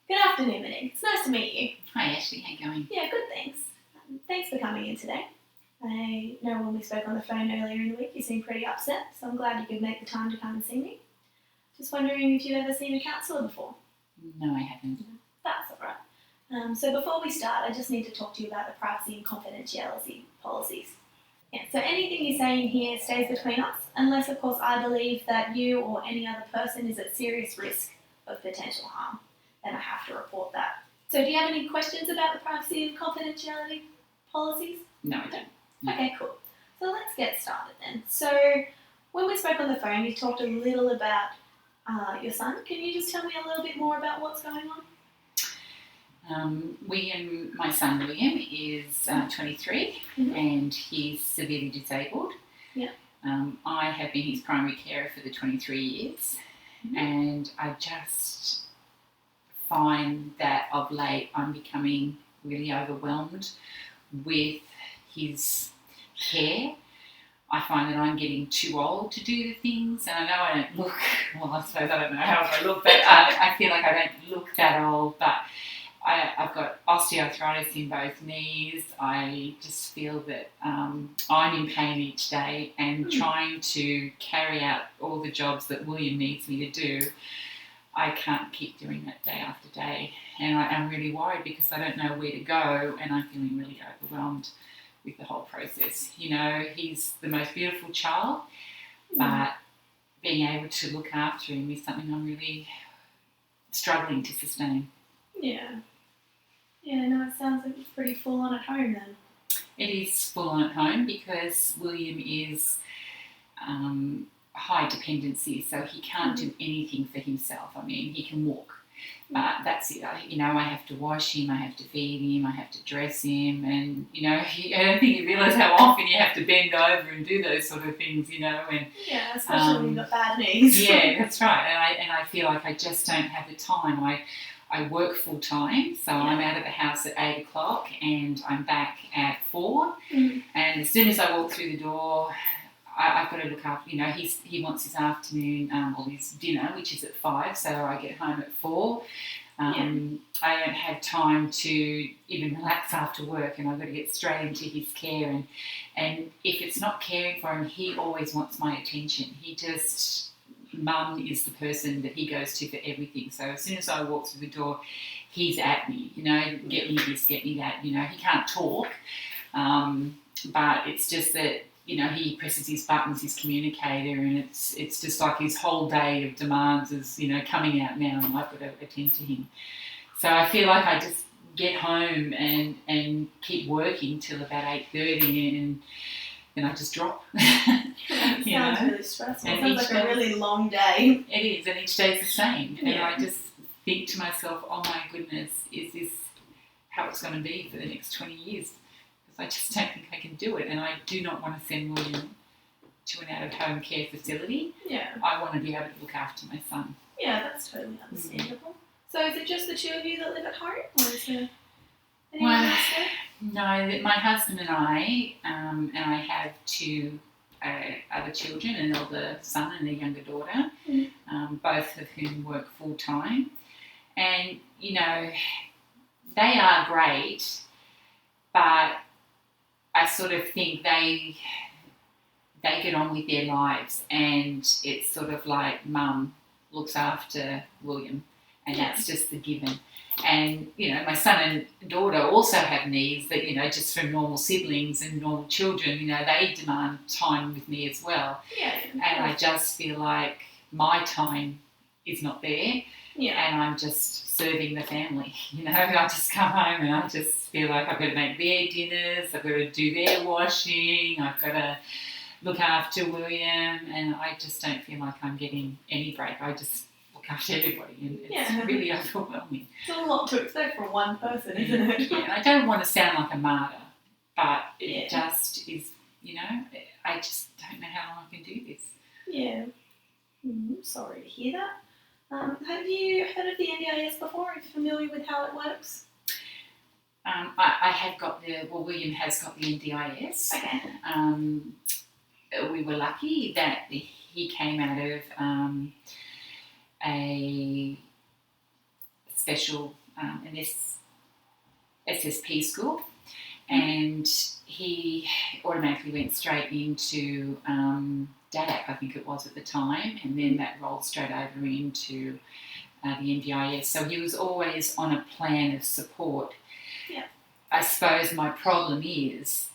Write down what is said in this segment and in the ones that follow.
Good afternoon, Monique. It's nice to meet you. Hi Ashley, how you going? Yeah, good, thanks. Thanks for coming in today. I know when we spoke on the phone earlier in the week, you seemed pretty upset, so I'm glad you could make the time to come and see me. Just wondering if you've ever seen a counsellor before. No, I haven't. That's all right. So before we start, I just need to talk to you about the privacy and confidentiality policies. Yeah, so anything you say in here stays between us, unless, of course, I believe that you or any other person is at serious risk of potential harm. Then I have to report that. So do you have any questions about the privacy and confidentiality policies? No, I don't. No. Okay, cool. So let's get started then. So when we spoke on the phone, you talked a little about your son. Can you just tell me a little bit more about what's going on? My son William is 23 and he's severely disabled. Yeah. I have been his primary carer for the 23 years and I just find that of late I'm becoming really overwhelmed with his care. I find that I'm getting too old to do the things, and I know I don't look, well I suppose I don't know how I look, but I feel like I don't look that old, but I've got osteoarthritis in both knees. I just feel that I'm in pain each day and trying to carry out all the jobs that William needs me to do. I can't keep doing that day after day, and I'm really worried because I don't know where to go, and I'm feeling really overwhelmed with the whole process. You know, he's the most beautiful child, but being able to look after him is something I'm really struggling to sustain. Yeah. Yeah, no, it sounds like it's pretty full on at home then. It is full on at home because William is high dependency, so he can't do anything for himself. I mean, he can walk, but that's it. I have to wash him, I have to feed him, I have to dress him, and I don't think you realise how often you have to bend over and do those sort of things. And yeah, especially when you've got bad knees. Yeah, that's right. And I feel like I just don't have the time. I work full time, so I'm out of the house at 8 o'clock and I'm back at 4. And as soon as I walk through the door, I've got to look after, he wants his afternoon or his dinner, which is at 5, so I get home at 4. I don't have time to even relax after work, and I've got to get straight into his care. And if it's not caring for him, he always wants my attention. Mum is the person that he goes to for everything. So as soon as I walk through the door, he's at me, get me this, get me that. He can't talk, but it's just that, he presses his buttons, his communicator, and it's just like his whole day of demands is, coming out now, and I've got to attend to him. So I feel like I just get home and keep working till about 8:30 and then I just drop. It sounds really stressful. It sounds like a really long day. It is, and each day's the same. Yeah. And I just think to myself, oh my goodness, is this how it's going to be for the next 20 years? Because I just don't think I can do it. And I do not want to send William to an out-of-home care facility. Yeah. I want to be able to look after my son. Yeah, that's totally understandable. So is it just the two of you that live at home? Or is there anyone else there? No, my husband and I have 2 other children, an elder son and a younger daughter, both of whom work full time. And, they are great, but I sort of think they get on with their lives, and it's sort of like mum looks after William, and that's just the given. And, my son and daughter also have needs that, just from normal siblings and normal children, they demand time with me as well. Yeah. And I just feel like my time is not there. Yeah. And I'm just serving the family. I just come home and I just feel like I've got to make their dinners, I've got to do their washing, I've got to look after William, and I just don't feel like I'm getting any break. I just after everybody, and it's really overwhelming. It's a lot to expect from one person, isn't it? Yeah, I don't want to sound like a martyr, but it just is, I just don't know how long I can do this. Yeah. Sorry to hear that. Have you heard of the NDIS before? Are you familiar with how it works? I have got William has got the NDIS. Okay. We were lucky that he came out of a special SSP school, and he automatically went straight into DAP, I think it was at the time, and then that rolled straight over into the NDIS. So he was always on a plan of support. Yeah. I suppose my problem is,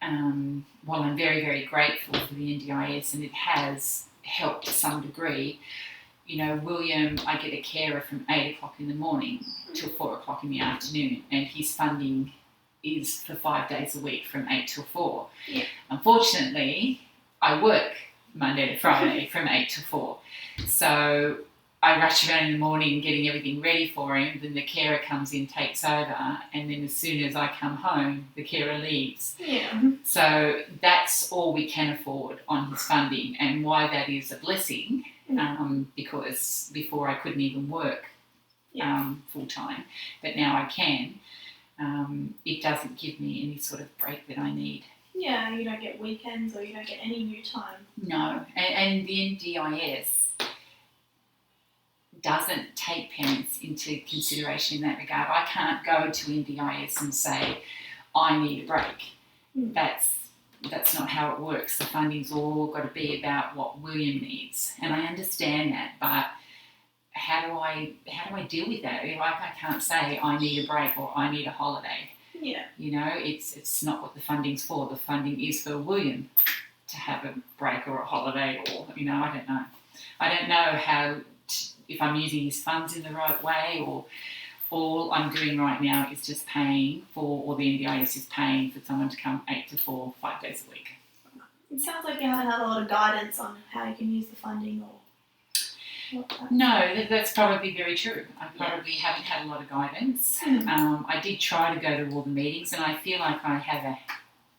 while I'm very, very grateful for the NDIS and it has helped to some degree, you know, William, I get a carer from 8 o'clock in the morning till 4 o'clock in the afternoon, and his funding is for 5 days a week from 8 till 4. Yeah. Unfortunately, I work Monday to Friday from 8 to 4. So I rush around in the morning getting everything ready for him, then the carer comes in, takes over, and then as soon as I come home, the carer leaves. Yeah. So that's all we can afford on his funding, and why that is a blessing, because before I couldn't even work full time, but now I can. It doesn't give me any sort of break that I need. Yeah, you don't get weekends or you don't get any new time. No, and the NDIS doesn't take parents into consideration in that regard. I can't go to NDIS and say, I need a break. That's not how it works. The funding's all got to be about what William needs. And I understand that, but how do I deal with that? Like, I can't say I need a break or I need a holiday. Yeah. You know, it's not what the funding's for. The funding is for William to have a break or a holiday, or, you know, I don't know. I don't know if I'm using his funds in the right way, or all I'm doing right now is just paying for, or the NDIS is paying for someone to come 8 to 4, 5 days a week. It sounds like you haven't had a lot of guidance on how you can use the funding or what that. No, that's probably very true. I probably haven't had a lot of guidance. I did try to go to all the meetings, and I feel like I have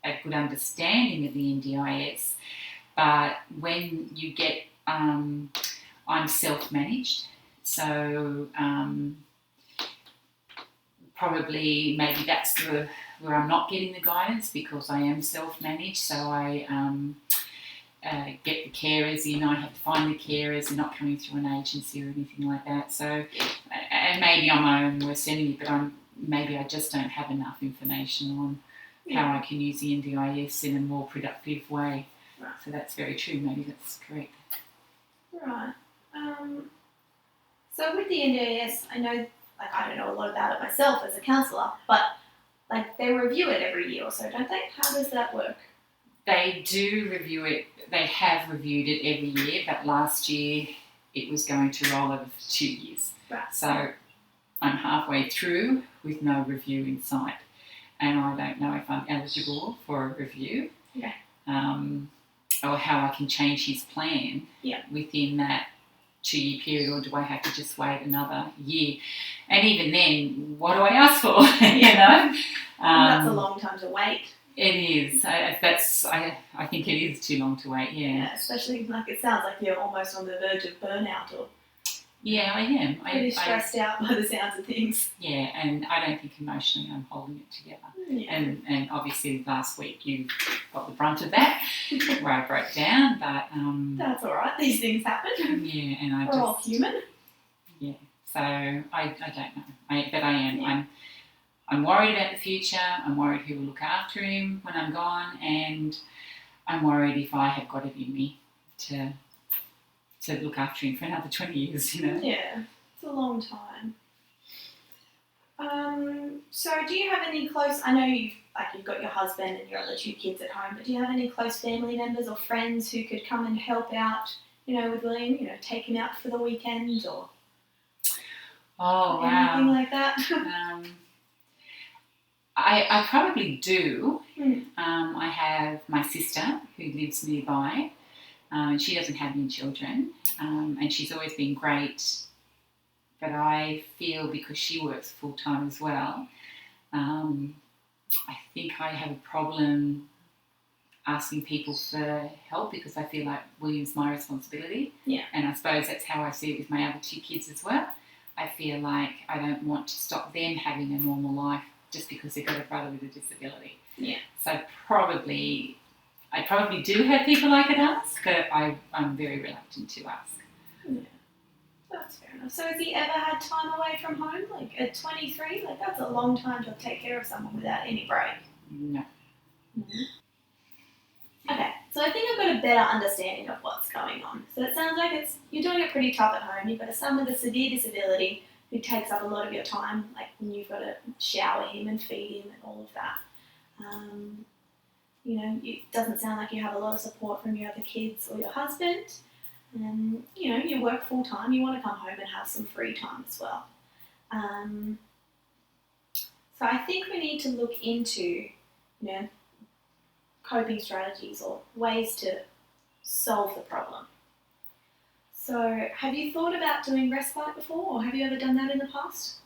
a good understanding of the NDIS, but when you get, I'm self-managed, so probably maybe that's where I'm not getting the guidance, because I am self-managed, so I get the carers in. I have to find the carers. They're not coming through an agency or anything like that. So, and maybe I'm my own worst enemy, but maybe I just don't have enough information on how I can use the NDIS in a more productive way. Right. So that's very true. Maybe that's correct. Right. So with the NDIS, I know, like, I don't know a lot about it myself as a counsellor, but like, they review it every year or so, don't they? How does that work? They do review it. They have reviewed it every year, but last year it was going to roll over for 2 years. Right. So I'm halfway through with no review in sight, and I don't know if I'm eligible for a review, or how I can change his plan within that 2 year period, or do I have to just wait another year? And even then, what do I ask for? You know, that's a long time to wait. It is. I think it is too long to wait. Yeah. Especially, like, it sounds like you're almost on the verge of burnout, or I am. Pretty stressed out by the sounds of things. Yeah, and I don't think emotionally I'm holding it together. Yeah. And obviously last week you got the brunt of that, where I broke down. But that's all right. These things happen. Yeah, and we're all human. Yeah. So I don't know. But I am. Yeah. I'm worried about the future. I'm worried who will look after him when I'm gone, and I'm worried if I have got it in me to look after him for another 20 years, you know. Yeah, it's a long time. So do you have any close, I know you've got your husband and your other 2 kids at home, but do you have any close family members or friends who could come and help out, you know, with William, you know, take him out for the weekend or anything like that? I probably do. I have my sister who lives nearby. She doesn't have any children, and she's always been great. But I feel, because she works full-time as well, I think I have a problem asking people for help, because I feel like William's my responsibility. Yeah. And I suppose that's how I see it with my other 2 kids as well. I feel like I don't want to stop them having a normal life just because they've got a brother with a disability. Yeah. So I probably do have people I could ask, but I'm very reluctant to ask. Yeah. That's fair enough. So has he ever had time away from home? Like at 23? Like that's a long time to take care of someone without any break. No. Okay, so I think I've got a better understanding of what's going on. So it sounds like you're doing it pretty tough at home. You've got a son with a severe disability who takes up a lot of your time, like when you've got to shower him and feed him and all of that. It doesn't sound like you have a lot of support from your other kids or your husband. You work full time. You want to come home and have some free time as well. So I think we need to look into, coping strategies or ways to solve the problem. So have you thought about doing respite before, or have you ever done that in the past?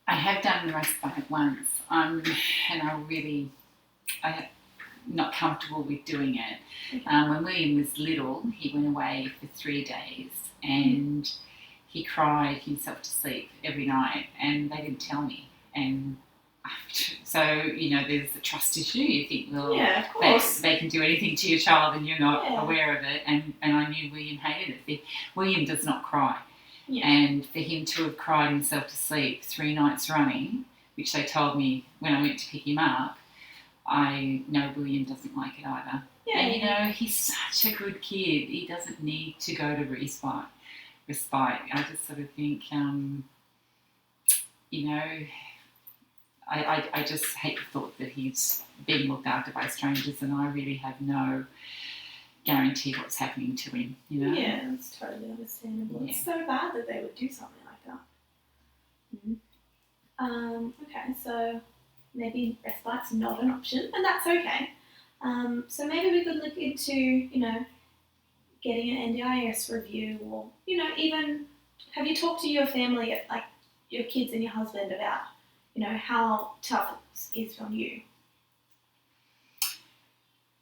I have done the respite once, and I'm not comfortable with doing it. Okay. When William was little, he went away for 3 days, and he cried himself to sleep every night, and they didn't tell me. And so, there's a trust issue. You think, well, yeah, of course. They can do anything to your child and you're not Yeah. aware of it. And I knew William hated it. William does not cry. Yeah. And for him to have cried himself to sleep 3 nights running, which they told me when I went to pick him up, I know William doesn't like it either. Yeah. And he's such a good kid. He doesn't need to go to respite. I just sort of think, I just hate the thought that he's being looked after by strangers, and I really have no guarantee what's happening to him. Yeah, that's totally understandable. Yeah. It's so bad that they would do something like that. Okay, so maybe respite's not an option, and that's okay. So maybe we could look into, getting an NDIS review, or, even have you talked to your family, like your kids and your husband, about, how tough it is on you?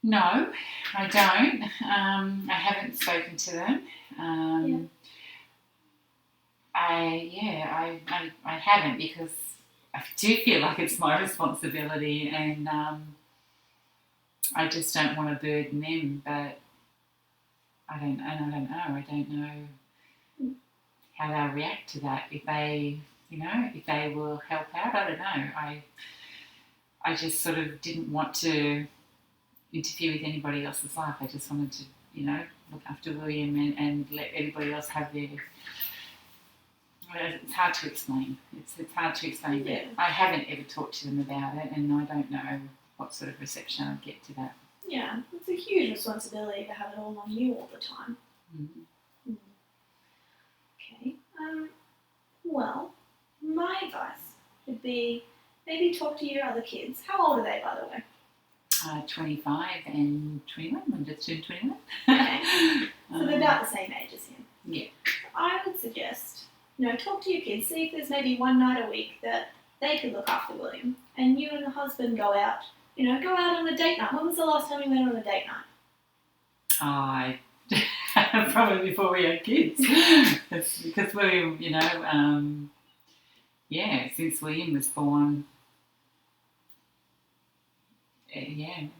No, I don't. I haven't spoken to them. I haven't, because I do feel like it's my responsibility, and I just don't want to burden them. But I don't know. I don't know how they'll react to that. If they will help out, I don't know. I just sort of didn't want to interfere with anybody else's life. I just wanted to, look after William and let everybody else have their. It's hard to explain. It's hard to explain. Yeah. But I haven't ever talked to them about it, and I don't know what sort of reception I'd get to that. Yeah, it's a huge responsibility to have it all on you all the time. Mm-hmm. Okay. Well, my advice would be maybe talk to your other kids. How old are they, by the way? 25 and 21. I'm just turned 21. Okay. So they're about the same age as him. Yeah. I would suggest, talk to your kids. See if there's maybe one night a week that they could look after William, and you and the husband go out. Go out on a date night. When was the last time you went on a date night? Probably before we had kids. Because William, since William was born, That's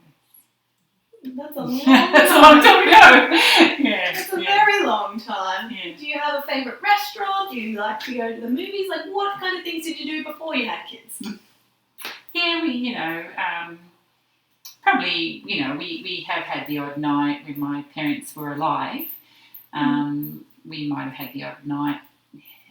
a long That's a long time ago. Yeah. It's a very long time. Yeah. Do you have a favourite restaurant? Do you like to go to the movies? Like, what kind of things did you do before you had kids? Yeah, probably, we have had the odd night when my parents were alive. We might have had the odd night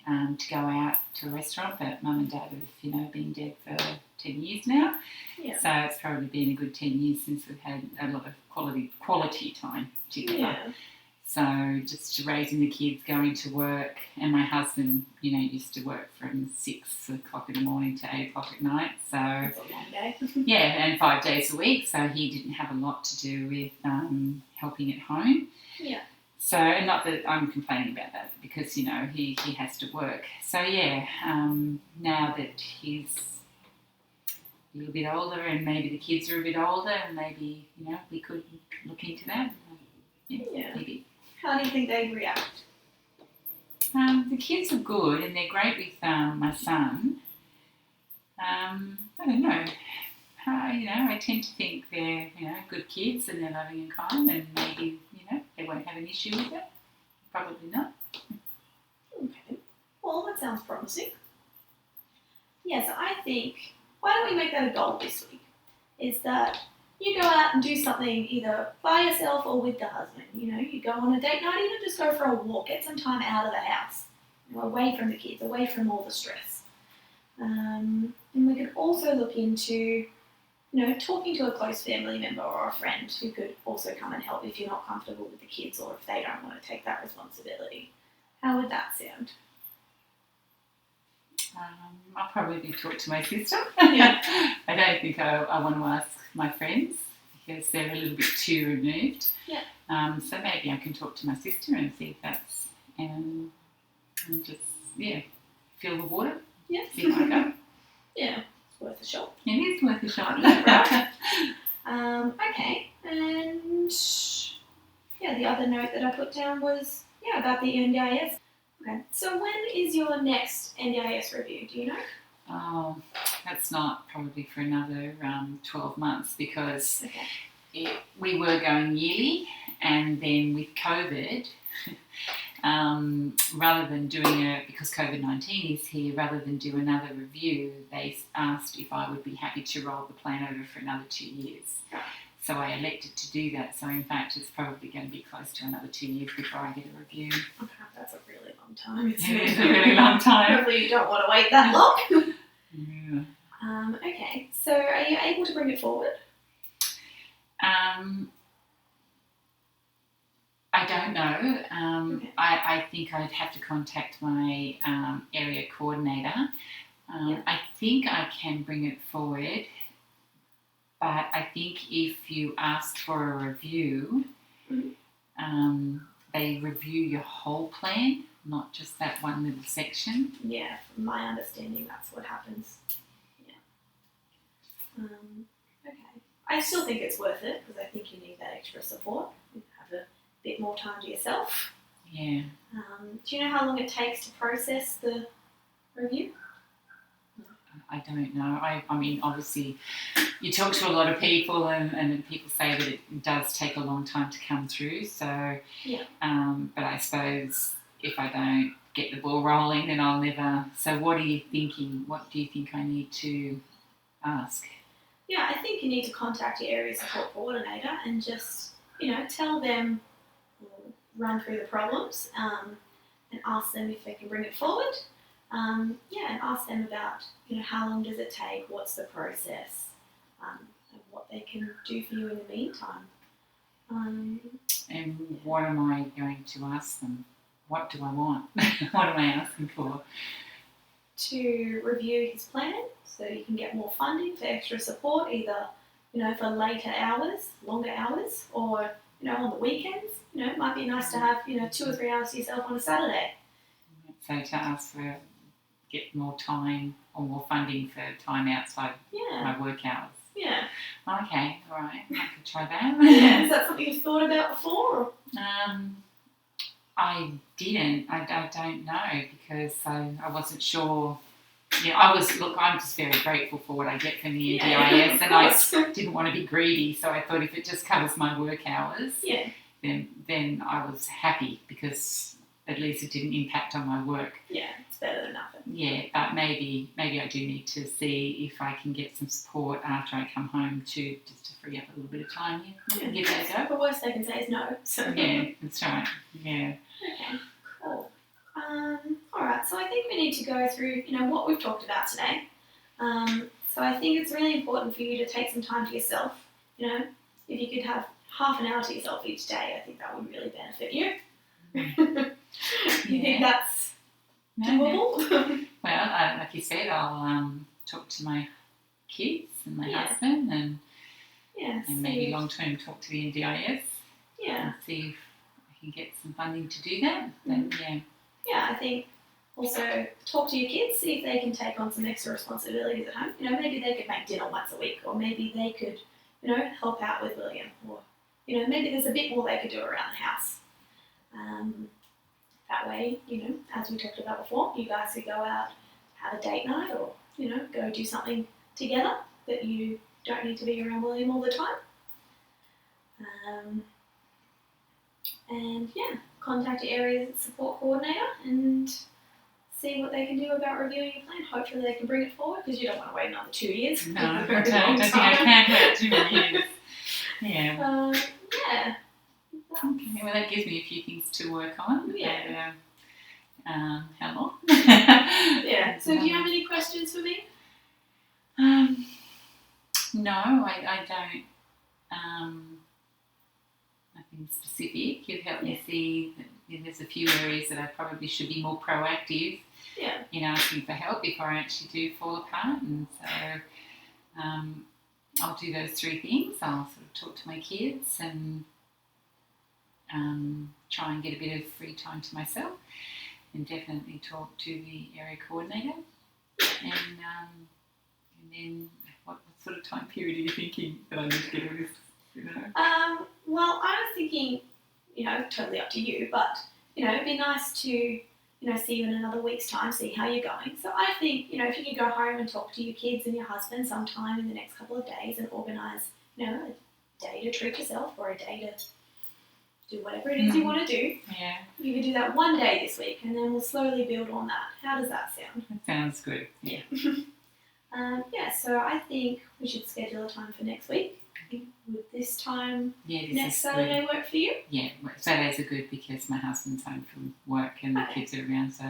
to go out to a restaurant, but Mum and Dad have, been dead for 10 years now. Yeah. So it's probably been a good 10 years since we've had a lot of quality time together. Yeah. So just raising the kids, going to work, and my husband, used to work from 6 o'clock in the morning to 8 o'clock at night. So that's a long day. yeah, and 5 days a week. So he didn't have a lot to do with helping at home. Yeah. So, not that I'm complaining about that, because, he has to work. So, yeah, now that he's a little bit older and maybe the kids are a bit older, and maybe, we could look into that. Yeah. Maybe. How do you think they'd react? The kids are good, and they're great with my son. I don't know. I tend to think they're, good kids, and they're loving and kind, and maybe, they won't have an issue with it. Probably not. that sounds promising. Yeah, so I think, why don't we make that a goal this week? Is that you go out and do something either by yourself or with the husband. You know, you go on a date night, even just go for a walk, get some time out of the house, you know, away from the kids, away from all the stress. And we could also look into, you know, talking to a close family member or a friend who could also come and help if you're not comfortable with the kids or if they don't want to take that responsibility. How would that sound? I'll probably talk to my sister. Yeah. I don't think I want to ask my friends because they're a little bit too removed. Yeah. So maybe I can talk to my sister and see if that's, and just, feel the water. Yeah. See if I go. Yeah, it's worth a shot. It is worth a shot. Right. Okay, and the other note that I put down was about the NDIS. Okay, so when is your next NDIS review? Do you know? Oh, that's not probably for another 12 months because we were going yearly, and then with COVID, rather than doing because COVID-19 is here, rather than do another review, they asked if I would be happy to roll the plan over for another 2 years. So I elected to do that. So in fact, it's probably going to be close to another 2 years before I get a review. Okay, that's a really long time. It is a really long time. Hopefully you don't want to wait that long. Yeah. Okay, so are you able to bring it forward? I don't know. I think I'd have to contact my area coordinator. I think I can bring it forward, but I think if you ask for a review, they review your whole plan, not just that one little section. Yeah, from my understanding, that's what happens. Yeah. Okay. I still think it's worth it because I think you need that extra support. You have a bit more time to yourself. Yeah. Do you know how long it takes to process the review? I don't know. I mean, obviously, you talk to a lot of people, and people say that it does take a long time to come through. So, but I suppose if I don't get the ball rolling, then I'll never. So, what are you thinking? What do you think I need to ask? Yeah, I think you need to contact your area support coordinator and just, tell them, run through the problems, and ask them if they can bring it forward. And ask them about, how long does it take, what's the process, and what they can do for you in the meantime. And what am I going to ask them? What do I want? What am I asking for? To review his plan so you can get more funding for extra support, either, for later hours, longer hours, or, on the weekends. It might be nice to have, 2 or 3 hours to yourself on a Saturday. So to ask for get more time or more funding for time outside my work hours. Yeah. Okay, all right. I could try that. Yeah. Is that something you've thought about before? I didn't. I don't know because I wasn't sure. I'm just very grateful for what I get from the NDIS, and I didn't want to be greedy, so I thought if it just covers my work hours, then I was happy because at least it didn't impact on my work. Yeah, it's better than nothing. Yeah, but maybe I do need to see if I can get some support after I come home just to free up a little bit of time. Yeah, give that a go. The worst they can say is no. So. Yeah, that's right. Yeah. Okay, cool. All right, so I think we need to go through, what we've talked about today. So I think it's really important for you to take some time to yourself. If you could have half an hour to yourself each day, I think that would really benefit you. You think that's doable? Well, like you said, I'll talk to my kids and my husband and maybe long term talk to the NDIS. Yeah. And see if I can get some funding to do that. Then Yeah, I think also talk to your kids, see if they can take on some extra responsibilities at home. Maybe they could make dinner once a week, or maybe they could, help out with William, or maybe there's a bit more they could do around the house. That way, as we talked about before, you guys could go out, have a date night, or, go do something together that you don't need to be around William all the time. And contact your area support coordinator and see what they can do about reviewing your plan. Hopefully they can bring it forward because you don't want to wait another 2 years. No, I Very don't long think I time. can wait 2 years. Yeah. Yeah. Okay, well that gives me a few things to work on. Yeah. How long? Yeah. So do you have any questions for me? No, I don't. Nothing specific. You've helped me see that there's a few areas that I probably should be more proactive in asking for help before I actually do fall apart. And so I'll do those 3 things. I'll sort of talk to my kids and try and get a bit of free time to myself, and definitely talk to the area coordinator. And then what sort of time period are you thinking that I need to get all this? Well, I was thinking, totally up to you, but, it'd be nice to, see you in another week's time, see how you're going. So I think, if you could go home and talk to your kids and your husband sometime in the next couple of days and organise, a day to treat yourself or a day to do whatever it is you want to do. Yeah. You could do that one day this week and then we'll slowly build on that. How does that sound? That sounds good. Yeah. So I think we should schedule a time for next week. Would this time next Saturday work for you? Yeah, Saturdays are good because my husband's home from work and the kids are around, so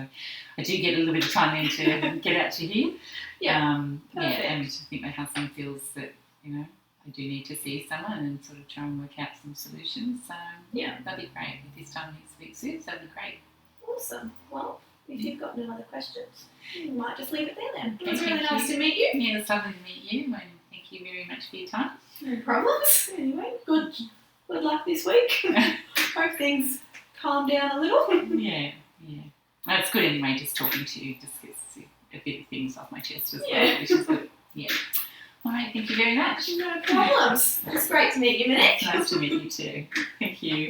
I do get a little bit of time then to get out to him. And I think my husband feels that, I do need to see someone and sort of try and work out some solutions. So that'd be great. If this time next week suits, that'd be great. Awesome. Well, if you've got no other questions, we might just leave it there then. It was Okay, really nice to meet you. Yeah, it's lovely to meet you, and thank you very much for your time. No problems. Anyway, good luck this week. Hope things calm down a little. Yeah. Well, it's good anyway, just talking to you, just gets a bit of things off my chest as well, which is good. Yeah. All right, thank you very much. No problems. It's great to meet you, Monique. Nice to meet you too. Thank you.